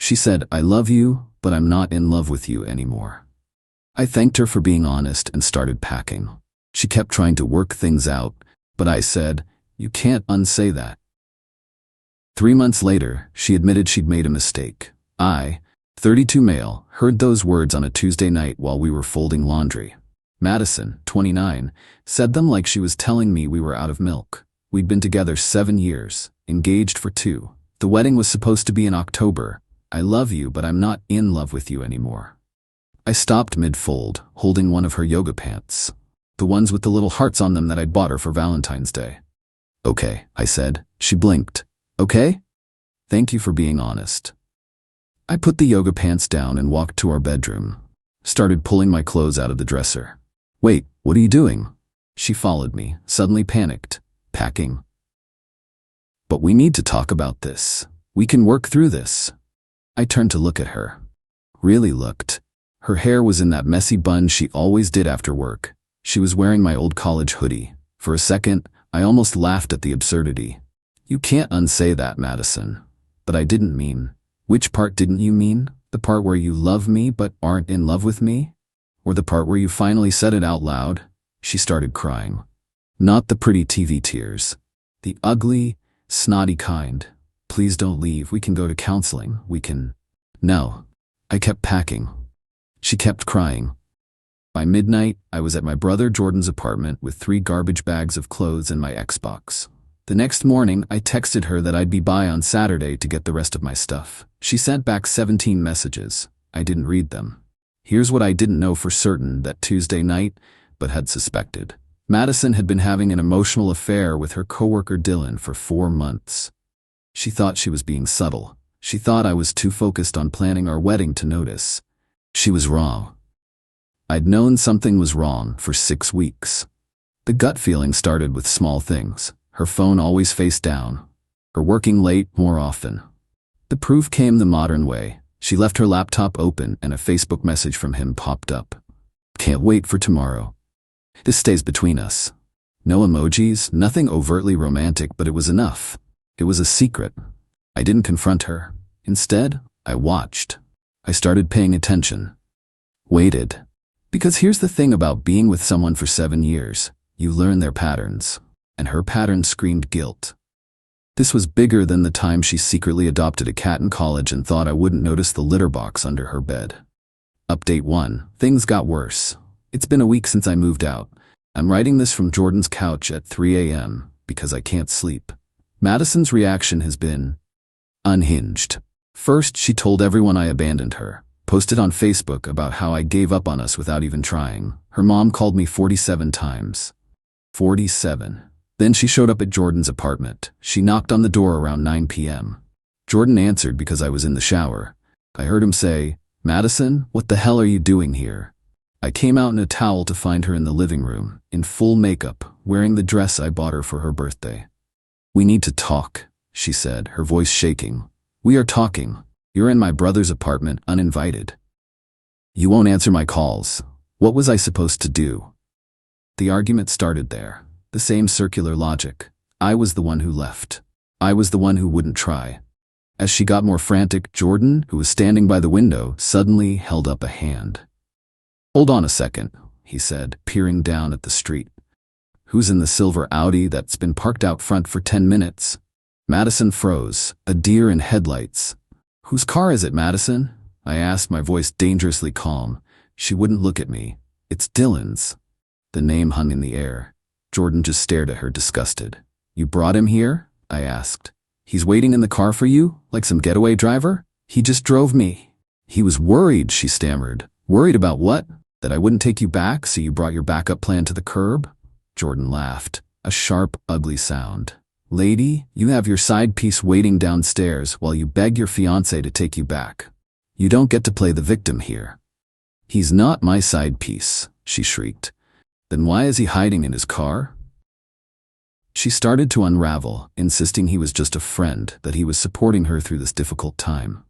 She said, "I love you, but I'm not in love with you anymore." I thanked her for being honest and started packing. She kept trying to work things out, but I said, "You can't unsay that." 3 months later, she admitted she'd made a mistake. I, 32 male, heard those words on a Tuesday night while we were folding laundry. Madison, 29, said them like she was telling me we were out of milk. We'd been together 7 years, engaged for 2. The wedding was supposed to be in October. "I love you, but I'm not in love with you anymore." I stopped mid-fold, holding one of her yoga pants. The ones with the little hearts on them that I'd bought her for Valentine's Day. "Okay," I said. She blinked. "Okay? Thank you for being honest." I put the yoga pants down and walked to our bedroom. Started pulling my clothes out of the dresser. "Wait, what are you doing?" She followed me, suddenly panicked. "Packing." "But we need to talk about this. We can work through this." I turned to look at her. Really looked. Her hair was in that messy bun she always did after work. She was wearing my old college hoodie. For a second, I almost laughed at the absurdity. "You can't unsay that, Madison." But I didn't mean. Which part didn't you mean? The part where you love me but aren't in love with me? Or the part where you finally said it out loud? She started crying. Not the pretty TV tears. The ugly, snotty kind. "Please don't leave. We can go to counseling. We can..." No. I kept packing. She kept crying. By midnight, I was at my brother Jordan's apartment with 3 garbage bags of clothes and my Xbox. The next morning, I texted her that I'd be by on Saturday to get the rest of my stuff. She sent back 17 messages. I didn't read them. Here's what I didn't know for certain that Tuesday night, but had suspected. Madison had been having an emotional affair with her coworker Dylan for 4 months. She thought she was being subtle. She thought I was too focused on planning our wedding to notice. She was wrong. I'd known something was wrong for 6 weeks. The gut feeling started with small things. Her phone always face down. Her working late more often. The proof came the modern way. She left her laptop open and a Facebook message from him popped up. "Can't wait for tomorrow. This stays between us." No emojis, nothing overtly romantic, but it was enough. It was a secret. I didn't confront her. Instead, I watched. I started paying attention. Waited. Because here's the thing about being with someone for 7 years. You learn their patterns. And her pattern screamed guilt. This was bigger than the time she secretly adopted a cat in college and thought I wouldn't notice the litter box under her bed. Update 1. Things got worse. It's been a week since I moved out. I'm writing this from Jordan's couch at 3 a.m. because I can't sleep. Madison's reaction has been unhinged. First, she told everyone I abandoned her. Posted on Facebook about how I gave up on us without even trying. Her mom called me 47 times. 47. Then she showed up at Jordan's apartment. She knocked on the door around 9 p.m. Jordan answered because I was in the shower. I heard him say, "Madison, what the hell are you doing here?" I came out in a towel to find her in the living room, in full makeup, wearing the dress I bought her for her birthday. "We need to talk," she said, her voice shaking. "We are talking. You're in my brother's apartment, uninvited. You won't answer my calls. What was I supposed to do?" The argument started there. The same circular logic. I was the one who left. I was the one who wouldn't try. As she got more frantic, Jordan, who was standing by the window, suddenly held up a hand. "Hold on a second," he said, peering down at the street. "Who's in the silver Audi that's been parked out front for 10 minutes? Madison froze, a deer in headlights. "Whose car is it, Madison?" I asked, my voice dangerously calm. She wouldn't look at me. "It's Dylan's." The name hung in the air. Jordan just stared at her, disgusted. "You brought him here?" I asked. "He's waiting in the car for you, like some getaway driver?" "He just drove me." "He was worried," she stammered. "Worried about what? That I wouldn't take you back, so you brought your backup plan to the curb?" Jordan laughed, a sharp, ugly sound. "Lady, you have your side piece waiting downstairs while you beg your fiancé to take you back. You don't get to play the victim here." "He's not my side piece," she shrieked. "Then why is he hiding in his car?" She started to unravel, insisting he was just a friend, that he was supporting her through this difficult time.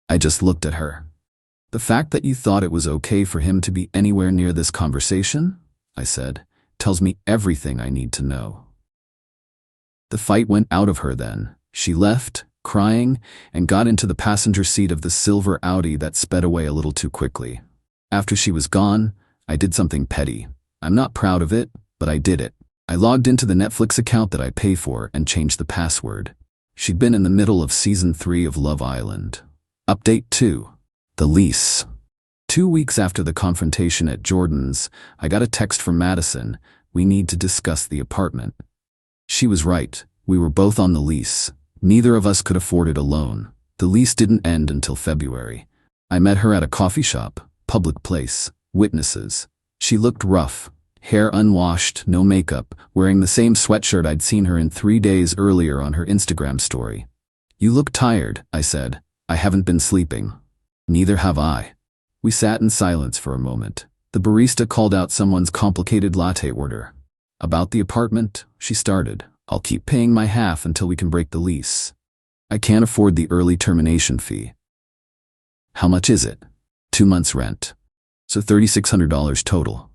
I just looked at her. "The fact that you thought it was okay for him to be anywhere near this conversation," I said, "tells me everything I need to know." The fight went out of her then. She left, crying, and got into the passenger seat of the silver Audi that sped away a little too quickly. After she was gone, I did something petty. I'm not proud of it, but I did it. I logged into the Netflix account that I pay for and changed the password. She'd been in the middle of season 3 of Love Island. Update 2. The lease. 2 weeks after the confrontation at Jordan's, I got a text from Madison. We need to discuss the apartment. She was right. We were both on the lease. Neither of us could afford it alone. The lease didn't end until February. I met her at a coffee shop, public place, witnesses. She looked rough, hair unwashed, no makeup, wearing the same sweatshirt I'd seen her in 3 days earlier on her Instagram story. You look tired, I said. I haven't been sleeping. Neither have I. We sat in silence for a moment. The barista called out someone's complicated latte order. About the apartment, she started. I'll keep paying my half until we can break the lease. I can't afford the early termination fee. How much is it? 2 months' rent. So $3,600 total.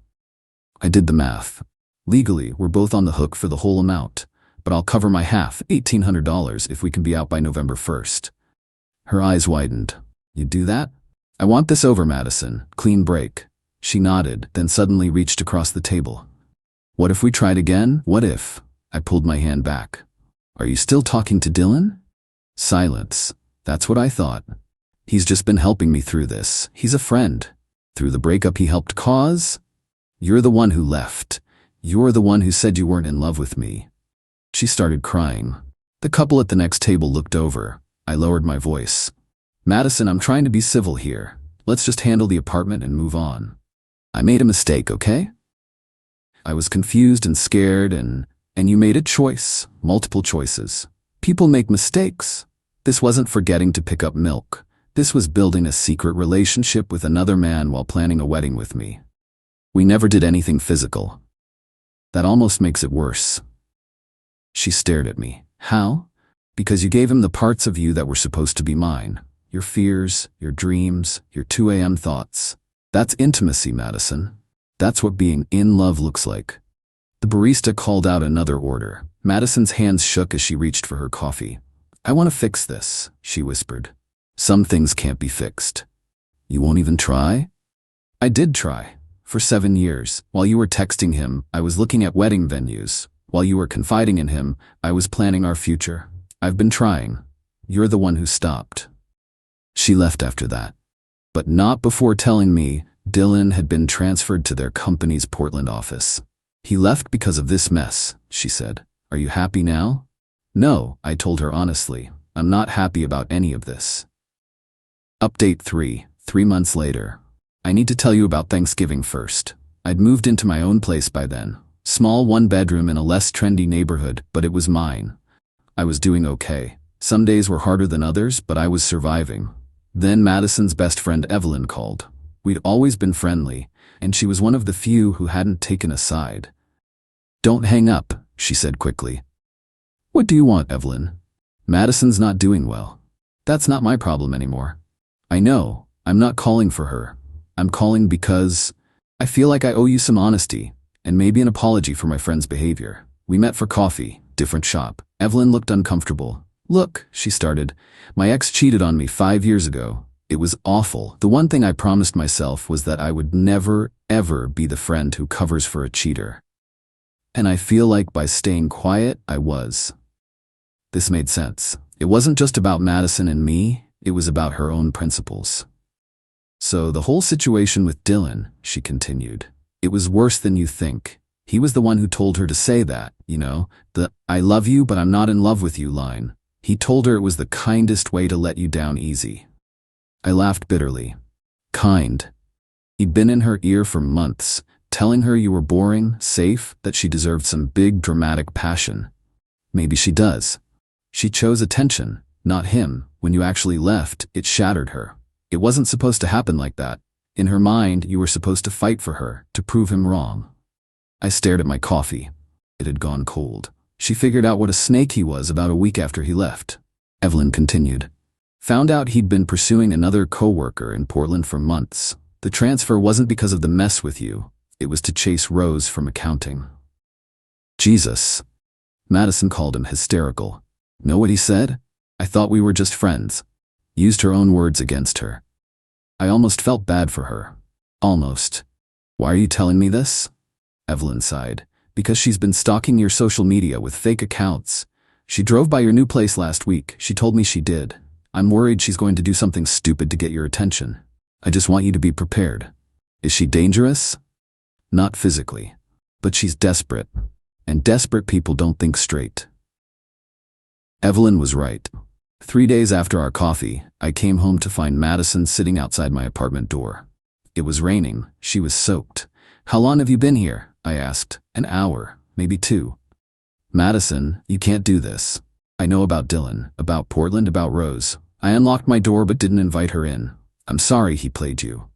I did the math. Legally, we're both on the hook for the whole amount, but I'll cover my half, $1,800, if we can be out by November 1st. Her eyes widened. You do that? I want this over, Madison. Clean break. She nodded, then suddenly reached across the table. What if we tried again? What if? I pulled my hand back. Are you still talking to Dylan? Silence. That's what I thought. He's just been helping me through this. He's a friend. Through the breakup he helped cause? You're the one who left. You're the one who said you weren't in love with me. She started crying. The couple at the next table looked over. I lowered my voice. Madison, I'm trying to be civil here. Let's just handle the apartment and move on. I made a mistake, okay? I was confused and scared, and you made a choice. Multiple choices. People make mistakes. This wasn't forgetting to pick up milk. This was building a secret relationship with another man while planning a wedding with me. We never did anything physical. That almost makes it worse. She stared at me. How? Because you gave him the parts of you that were supposed to be mine. Your fears, your dreams, your 2 a.m. thoughts. That's intimacy, Madison. That's what being in love looks like. The barista called out another order. Madison's hands shook as she reached for her coffee. I want to fix this, she whispered. Some things can't be fixed. You won't even try? I did try. For 7 years. While you were texting him, I was looking at wedding venues. While you were confiding in him, I was planning our future. I've been trying. You're the one who stopped. She left after that. But not before telling me Dylan had been transferred to their company's Portland office. He left because of this mess, she said. Are you happy now? No, I told her honestly. I'm not happy about any of this. Update 3. 3 months later. I need to tell you about Thanksgiving first. I'd moved into my own place by then. Small 1-bedroom in a less trendy neighborhood, but it was mine. I was doing okay. Some days were harder than others, but I was surviving. Then Madison's best friend Evelyn called. We'd always been friendly, and she was one of the few who hadn't taken a side. Don't hang up, she said quickly. What do you want, Evelyn? Madison's not doing well. That's not my problem anymore. I know, I'm not calling for her. I'm calling because I feel like I owe you some honesty, and maybe an apology for my friend's behavior. We met for coffee, different shop. Evelyn looked uncomfortable. Look, she started. My ex cheated on me 5 years ago. It was awful. The one thing I promised myself was that I would never, ever be the friend who covers for a cheater. And I feel like by staying quiet, I was. This made sense. It wasn't just about Madison and me, it was about her own principles. So the whole situation with Dylan, she continued, it was worse than you think. He was the one who told her to say that, the I love you but I'm not in love with you line. He told her it was the kindest way to let you down easy. I laughed bitterly. Kind. He'd been in her ear for months, telling her you were boring, safe, that she deserved some big dramatic passion. Maybe she does. She chose attention, not him. When you actually left, it shattered her. It wasn't supposed to happen like that. In her mind, you were supposed to fight for her, to prove him wrong. I stared at my coffee. It had gone cold. She figured out what a snake he was about a week after he left. Evelyn continued. Found out he'd been pursuing another coworker in Portland for months. The transfer wasn't because of the mess with you. It was to chase Rose from accounting. Jesus. Madison called him hysterical. Know what he said? I thought we were just friends. Used her own words against her. I almost felt bad for her. Almost. Why are you telling me this? Evelyn sighed. Because she's been stalking your social media with fake accounts. She drove by your new place last week. She told me she did. I'm worried she's going to do something stupid to get your attention. I just want you to be prepared. Is she dangerous? Not physically. But she's desperate. And desperate people don't think straight. Evelyn was right. 3 days after our coffee, I came home to find Madison sitting outside my apartment door. It was raining. She was soaked. How long have you been here? I asked. An hour, maybe 2. Madison, you can't do this. I know about Dylan, about Portland, about Rose. I unlocked my door but didn't invite her in. I'm sorry he played you.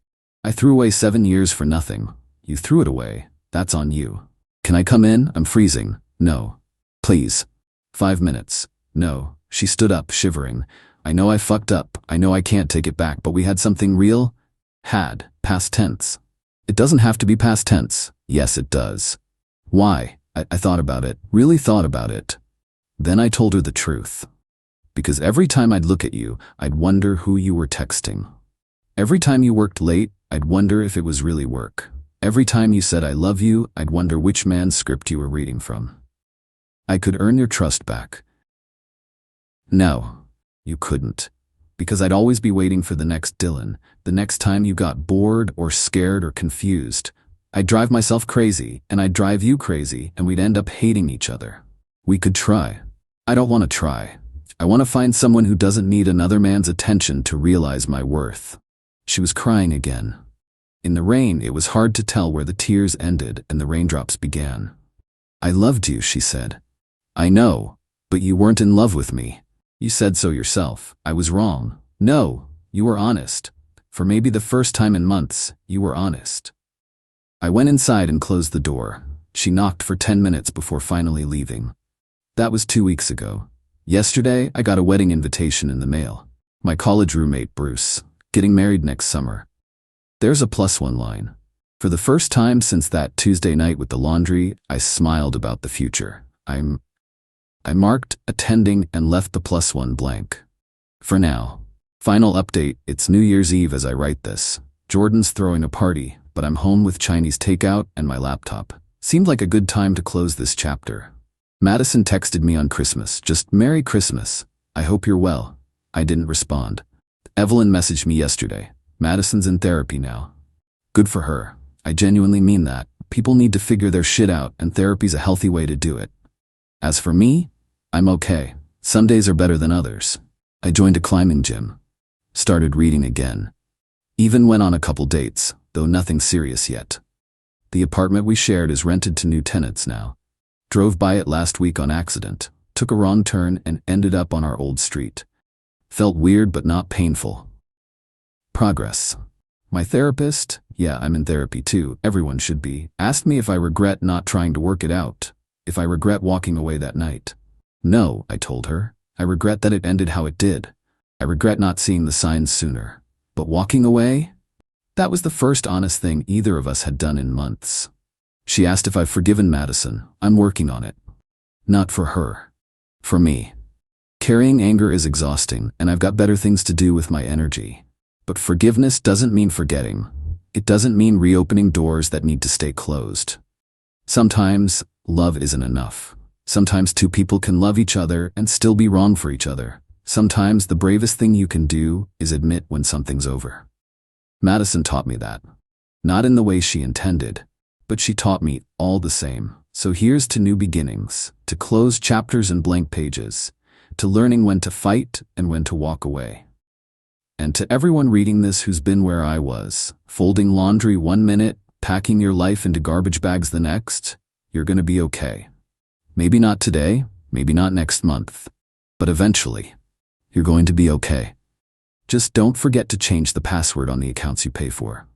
I threw away 7 years for nothing. You threw it away. That's on you. Can I come in? I'm freezing. No. Please. 5 minutes. No. She stood up, shivering. I know I fucked up. I know I can't take it back, but we had something real. Had. Past tense. It doesn't have to be past tense. Yes, it does. Why? I thought about it. Really thought about it. Then I told her the truth. Because every time I'd look at you, I'd wonder who you were texting. Every time you worked late, I'd wonder if it was really work. Every time you said I love you, I'd wonder which man's script you were reading from. I could earn your trust back. No, you couldn't. Because I'd always be waiting for the next Dylan, the next time you got bored or scared or confused. I'd drive myself crazy, and I'd drive you crazy, and we'd end up hating each other. We could try. I don't want to try. I want to find someone who doesn't need another man's attention to realize my worth. She was crying again. In the rain, it was hard to tell where the tears ended and the raindrops began. I loved you, she said. I know, but you weren't in love with me. You said so yourself. I was wrong. No, you were honest. For maybe the first time in months, you were honest. I went inside and closed the door. She knocked for 10 minutes before finally leaving. That was 2 weeks ago. Yesterday, I got a wedding invitation in the mail. My college roommate, Bruce, getting married next summer. There's a +1 line. For the first time since that Tuesday night with the laundry, I smiled about the future. I marked attending and left the +1 blank. For now. Final update, it's New Year's Eve as I write this. Jordan's throwing a party, but I'm home with Chinese takeout and my laptop. Seemed like a good time to close this chapter. Madison texted me on Christmas, just Merry Christmas. I hope you're well. I didn't respond. Evelyn messaged me yesterday. Madison's in therapy now. Good for her. I genuinely mean that. People need to figure their shit out, and therapy's a healthy way to do it. As for me, I'm okay. Some days are better than others. I joined a climbing gym. Started reading again. Even went on a couple dates, though nothing serious yet. The apartment we shared is rented to new tenants now. Drove by it last week on accident, took a wrong turn and ended up on our old street. Felt weird but not painful. Progress. My therapist, yeah, I'm in therapy too, everyone should be, asked me if I regret not trying to work it out, if I regret walking away that night. No, I told her. I regret that it ended how it did. I regret not seeing the signs sooner. But walking away? That was the first honest thing either of us had done in months. She asked if I've forgiven Madison. I'm working on it. Not for her. For me. Carrying anger is exhausting, and I've got better things to do with my energy. But forgiveness doesn't mean forgetting. It doesn't mean reopening doors that need to stay closed. Sometimes, love isn't enough. Sometimes two people can love each other and still be wrong for each other. Sometimes the bravest thing you can do is admit when something's over. Madison taught me that. Not in the way she intended, but she taught me all the same. So here's to new beginnings, to closed chapters and blank pages, to learning when to fight and when to walk away. And to everyone reading this who's been where I was, folding laundry 1 minute, packing your life into garbage bags the next, you're gonna be okay. Maybe not today, maybe not next month, but eventually, you're going to be okay. Just don't forget to change the password on the accounts you pay for.